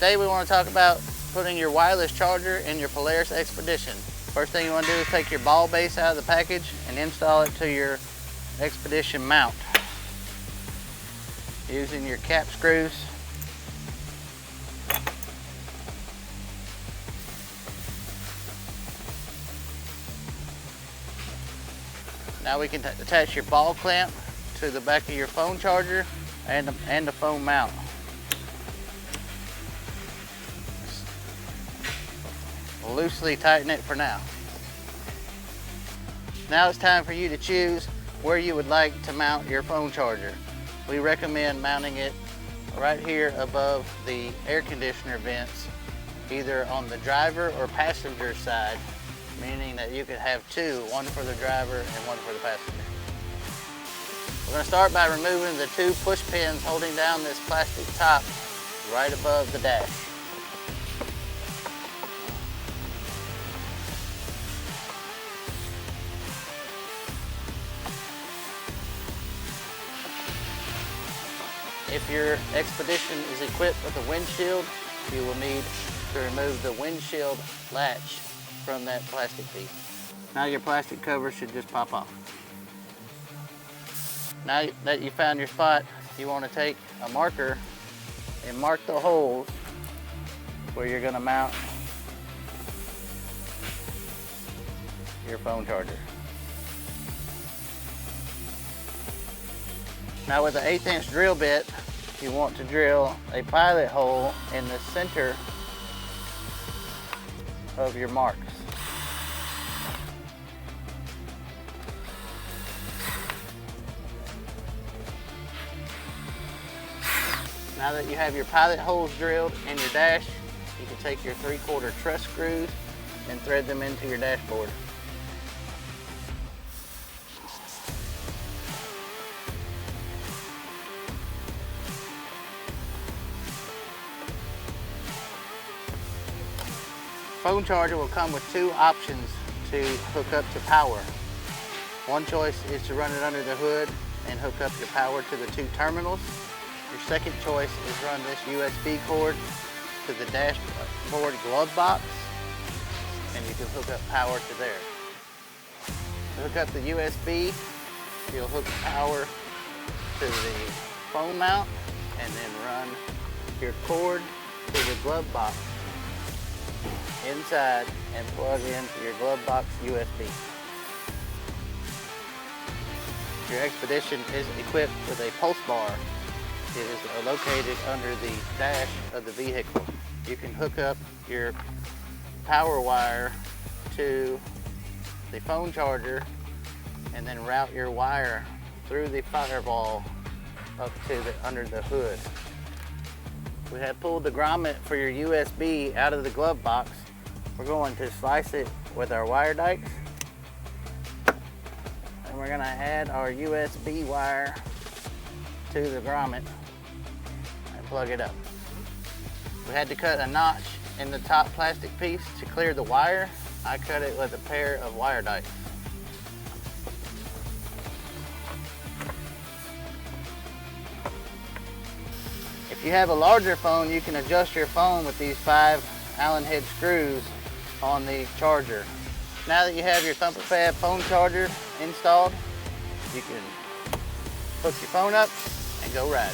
Today we want to talk about putting your wireless charger in your Polaris Xpedition. First thing you want to do is take your ball base out of the package and install it to your Xpedition mount using your cap screws. Now we can attach your ball clamp to the back of your phone charger and the phone mount. Loosely tighten it for now. Now it's time for you to choose where you would like to mount your phone charger. We recommend mounting it right here above the air conditioner vents, either on the driver or passenger side, meaning that you could have two, one for the driver and one for the passenger. We're going to start by removing the two push pins holding down this plastic top right above the dash. If your Xpedition is equipped with a windshield, you will need to remove the windshield latch from that plastic piece. Now your plastic cover should just pop off. Now that you found your spot, you want to take a marker and mark the holes where you're going to mount your phone charger. Now with an 1/8 inch drill bit, you want to drill a pilot hole in the center of your marks. Now that you have your pilot holes drilled in your dash, you can take your 3/4 truss screws and thread them into your dashboard. Phone charger will come with two options to hook up to power. One choice is to run it under the hood and hook up your power to the two terminals. Your second choice is run this USB cord to the dashboard glove box, and you can hook up power to there. To hook up the USB, you'll hook power to the phone mount and then run your cord to the glove box inside and plug into your glove box USB. Your Xpedition is equipped with a pulse bar. It is located under the dash of the vehicle. You can hook up your power wire to the phone charger and then route your wire through the firewall up to under the hood. We have pulled the grommet for your USB out of the glove box. We're going to slice it with our wire dikes, and we're going to add our USB wire to the grommet and plug it up. We had to cut a notch in the top plastic piece to clear the wire. I cut it with a pair of wire dikes. If you have a larger phone, you can adjust your phone with these 5 Allen head screws on the charger. Now that you have your Thumper Fab phone charger installed, you can hook your phone up and go ride.